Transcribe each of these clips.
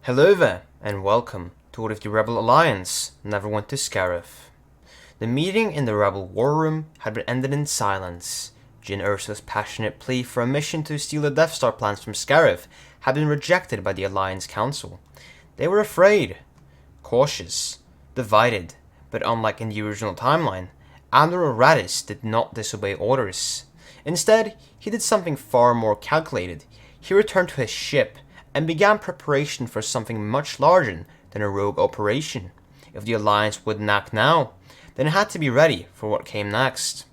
Hello there, and welcome to what if the Rebel Alliance never went to Scarif. The meeting in the Rebel War Room had been ended in silence. Jyn Erso's passionate plea for a mission to steal the Death Star plans from Scarif had been rejected by the Alliance Council. They were afraid, cautious, divided, but unlike in the original timeline, Admiral Radis did not disobey orders. Instead, he did something far more calculated. He returned to his ship and began preparation for something much larger than a rogue operation. If the Alliance wouldn't act now, then it had to be ready for what came next.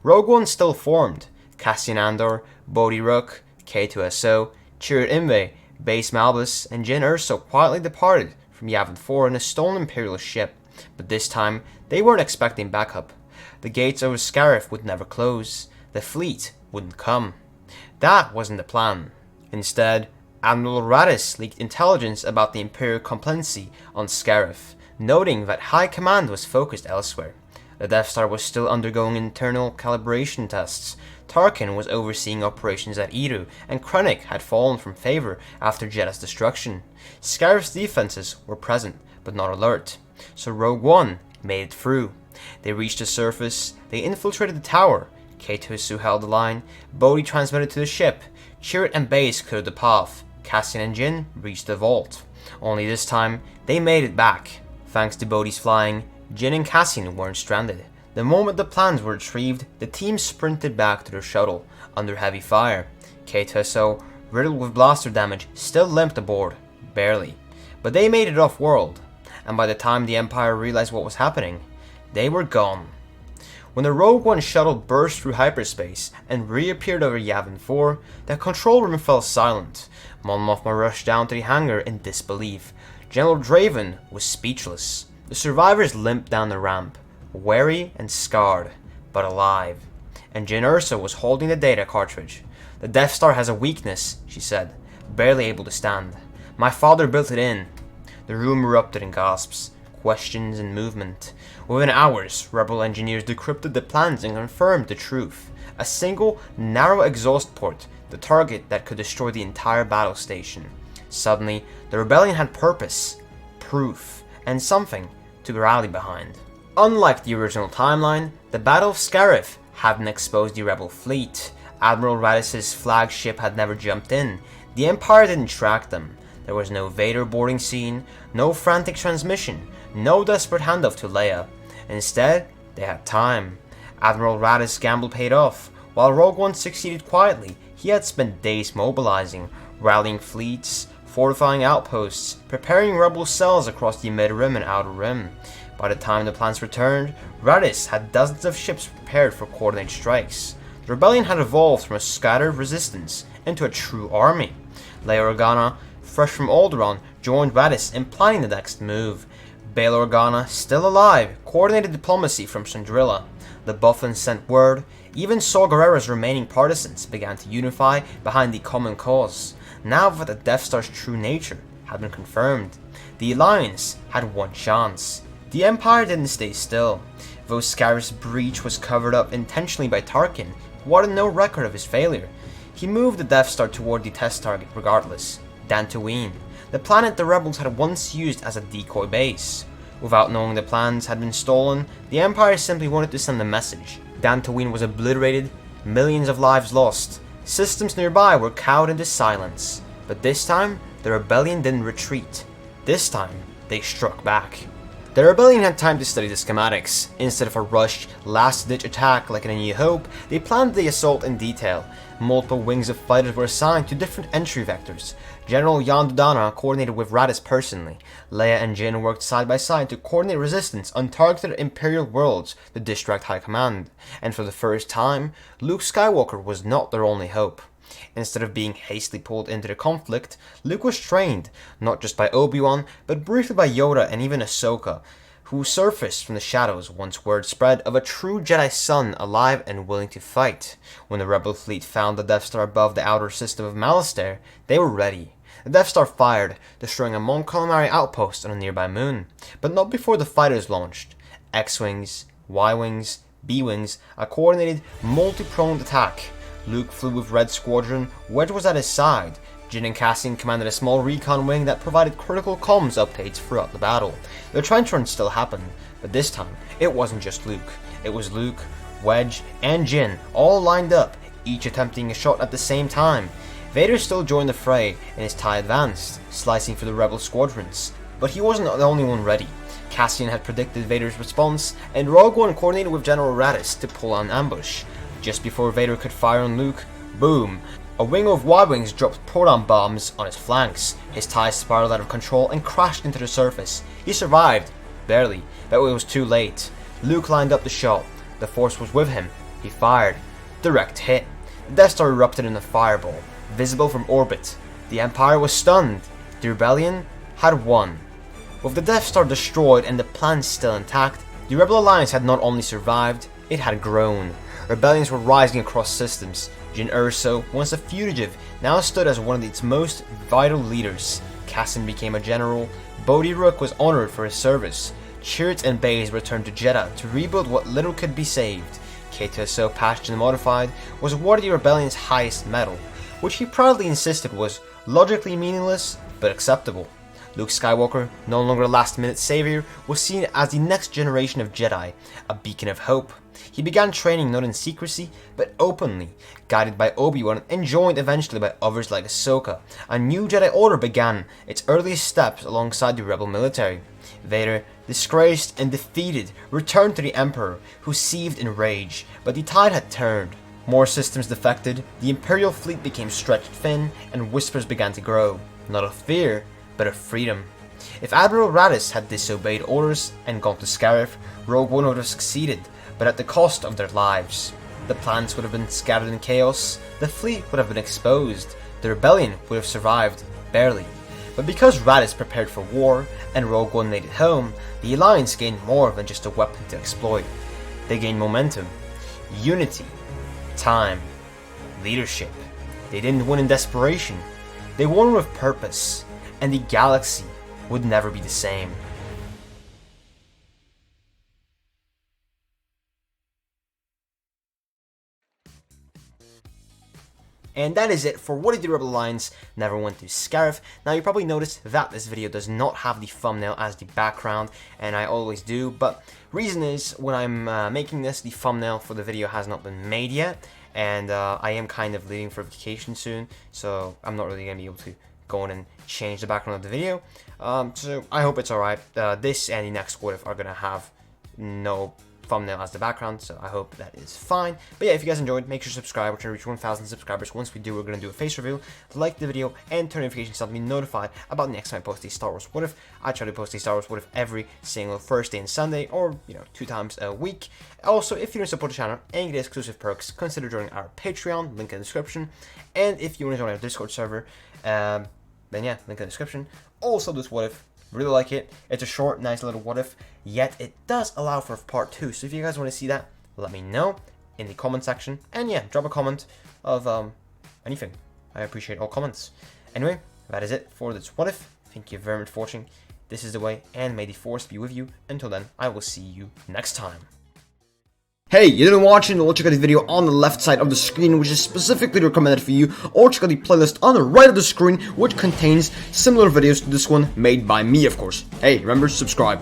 Rogue One still formed. Cassian Andor, Bodhi Rook, K2SO, Chirrut Imwe, Base Malbus, and Jyn Erso quietly departed from Yavin 4 in a stolen Imperial ship, but this time they weren't expecting backup. The gates over Scarif would never close. The fleet wouldn't come. That wasn't the plan. Instead, Admiral Radis leaked intelligence about the Imperial complacency on Scarif, noting that High Command was focused elsewhere. The Death Star was still undergoing internal calibration tests. Tarkin was overseeing operations at Eru, and Krennic had fallen from favor after Jedha's destruction. Scarif's defenses were present, but not alert, so Rogue One made it through. They reached the surface, they infiltrated the tower. K2SO held the line, Bodhi transmitted to the ship, Chirrut and Base cleared the path, Cassian and Jyn reached the vault. Only this time, they made it back. Thanks to Bodhi's flying, Jyn and Cassian weren't stranded. The moment the plans were retrieved, the team sprinted back to their shuttle, under heavy fire. K2SO, riddled with blaster damage, still limped aboard, barely. But they made it off-world, and by the time the Empire realized what was happening, they were gone. When the Rogue One shuttle burst through hyperspace and reappeared over Yavin 4, the control room fell silent. Mon Mothma rushed down to the hangar in disbelief. General Draven was speechless. The survivors limped down the ramp, weary and scarred, but alive. And Jyn Erso was holding the data cartridge. "The Death Star has a weakness," she said, barely able to stand. "My father built it in." The room erupted in gasps, questions and movement. Within hours, Rebel engineers decrypted the plans and confirmed the truth. A single, narrow exhaust port, the target that could destroy the entire battle station. Suddenly, the rebellion had purpose, proof, and something to rally behind. Unlike the original timeline, the Battle of Scarif hadn't exposed the rebel fleet. Admiral Radis' flagship had never jumped in. The Empire didn't track them. There was no Vader boarding scene, no frantic transmission, no desperate handoff to Leia. Instead, they had time. Admiral Radis' gamble paid off. While Rogue One succeeded quietly, he had spent days mobilizing, rallying fleets, fortifying outposts, preparing rebel cells across the Mid-Rim and Outer Rim. By the time the plans returned, Radis had dozens of ships prepared for coordinated strikes. The rebellion had evolved from a scattered resistance into a true army. Leia Organa, fresh from Alderaan, joined Radis in planning the next move. Bail Organa, still alive, coordinated diplomacy from Sandrilla. The Buffins sent word. Even Saw Gerrera's remaining partisans began to unify behind the common cause. Now that the Death Star's true nature had been confirmed, the Alliance had one chance. The Empire didn't stay still. Though Scarif's breach was covered up intentionally by Tarkin, who wanted no record of his failure, he moved the Death Star toward the test target regardless, Dantooine, the planet the rebels had once used as a decoy base. Without knowing the plans had been stolen, the Empire simply wanted to send a message. Dantooine was obliterated, millions of lives lost. Systems nearby were cowed into silence. But this time, the rebellion didn't retreat. This time, they struck back. The rebellion had time to study the schematics. Instead of a rushed, last-ditch attack like in A New Hope, they planned the assault in detail. Multiple wings of fighters were assigned to different entry vectors. General Jan Dodonna coordinated with Radis personally. Leia and Jyn worked side by side to coordinate resistance on targeted Imperial worlds to distract High Command. And for the first time, Luke Skywalker was not their only hope. Instead of being hastily pulled into the conflict, Luke was trained, not just by Obi-Wan, but briefly by Yoda and even Ahsoka, who surfaced from the shadows once word spread of a true Jedi son alive and willing to fight. When the Rebel fleet found the Death Star above the outer system of Malastare, they were ready. The Death Star fired, destroying a Mon Calamari outpost on a nearby moon, but not before the fighters launched. X-Wings, Y-Wings, B-Wings, a coordinated, multi-pronged attack. Luke flew with Red Squadron, Wedge was at his side, Jyn and Cassian commanded a small recon wing that provided critical comms updates throughout the battle. The trench run still happened, but this time, it wasn't just Luke. It was Luke, Wedge, and Jyn, all lined up, each attempting a shot at the same time. Vader still joined the fray, and his TIE advanced, slicing through the rebel squadrons. But he wasn't the only one ready. Cassian had predicted Vader's response, and Rogue One coordinated with General Raddus to pull an ambush. Just before Vader could fire on Luke, boom! A wing of Y-Wings dropped proton bombs on his flanks. His TIE spiraled out of control and crashed into the surface. He survived, barely, but it was too late. Luke lined up the shot. The Force was with him. He fired. Direct hit. The Death Star erupted in a fireball, visible from orbit. The Empire was stunned. The Rebellion had won. With the Death Star destroyed and the plans still intact, the Rebel Alliance had not only survived, it had grown. Rebellions were rising across systems. Jyn Erso, once a fugitive, now stood as one of its most vital leaders. Cassian became a general. Bodhi Rook was honored for his service. Chirrut and Baze returned to Jedha to rebuild what little could be saved. K2SO, patched and modified, was awarded the Rebellion's highest medal, which he proudly insisted was logically meaningless but acceptable. Luke Skywalker, no longer a last-minute savior, was seen as the next generation of Jedi, a beacon of hope. He began training not in secrecy, but openly, guided by Obi-Wan and joined eventually by others like Ahsoka. A new Jedi Order began its earliest steps alongside the rebel military. Vader, disgraced and defeated, returned to the Emperor, who seethed in rage, but the tide had turned. More systems defected, the Imperial fleet became stretched thin, and whispers began to grow, not of fear, but of freedom. If Admiral Raddus had disobeyed orders and gone to Scarif, Rogue One would have succeeded, but at the cost of their lives. The plans would have been scattered in chaos, the fleet would have been exposed, the rebellion would have survived, barely. But because Raddus prepared for war, and Rogue One made it home, the Alliance gained more than just a weapon to exploit. They gained momentum, unity, time, leadership. They didn't win in desperation, they won with purpose, and the galaxy would never be the same. And that is it for what if the Rebel Alliance never went to Scarif. Now you probably noticed that this video does not have the thumbnail as the background, and I always do, but reason is when I'm making this, the thumbnail for the video has not been made yet, and I am kind of leaving for vacation soon, so I'm not really going to be able to go in and change the background of the video. So I hope it's alright. This and the next what if are going to have no thumbnail as the background, so I hope that is fine. But yeah, if you guys enjoyed, make sure to subscribe. We're trying to reach 1,000 subscribers. Once we do, we're going to do a face reveal. Like the video and turn notifications on to be notified about the next time I post a Star Wars what if. I try to post a Star Wars what if every single Thursday and Sunday, or 2 times a week. Also, if you want to support the channel and get exclusive perks, consider joining our Patreon, link in the description. And if you want to join our Discord server, then yeah, link in the description. Also, this what if, really like it. It's a short, nice little what if, yet it does allow for part 2. So if you guys want to see that, let me know in the comment section. And yeah, drop a comment of anything. I appreciate all comments. Anyway, that is it for this what if. Thank you very much for watching. This is the way, and may the Force be with you. Until then, I will see you next time. Hey, you didn't watch it? Well, check out the video on the left side of the screen, which is specifically recommended for you, or check out the playlist on the right of the screen, which contains similar videos to this one, made by me, of course. Hey, remember, subscribe.